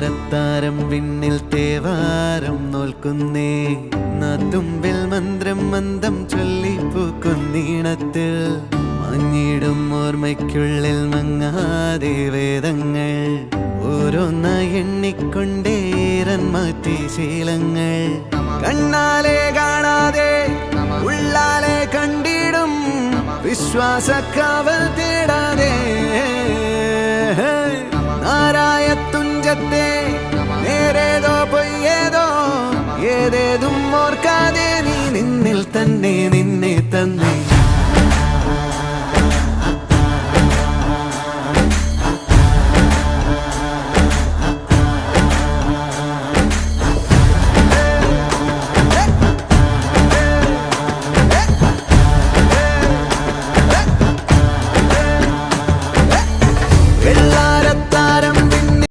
താരത്താരം വിണ്ണിൽ തേവാരം നോൽക്കുന്നേ നാത്തുമ്പിൽ മന്ത്രം മന്ദം ചൊല്ലിപ്പൂക്കുന്നീണത്തിൽ മഞ്ഞിടും ഓർമ്മയ്ക്കുള്ളിൽ മങ്ങാതെ വേദങ്ങൾ ഓരോന്നായി എണ്ണിക്കൊണ്ടേരൻ മാറ്റി ശീലങ്ങൾ കണ്ണാലെ കാണാതെ ഉള്ളാലെ കണ്ടിടും വിശ്വാസക്കാവൽ തേടാതെ നാരായ തുഞ്ചത്തെ നേരേതോ പൊയ്യേതോ ഏതേതും ഓർക്കാതെ നീ നിന്നിൽ തന്നെ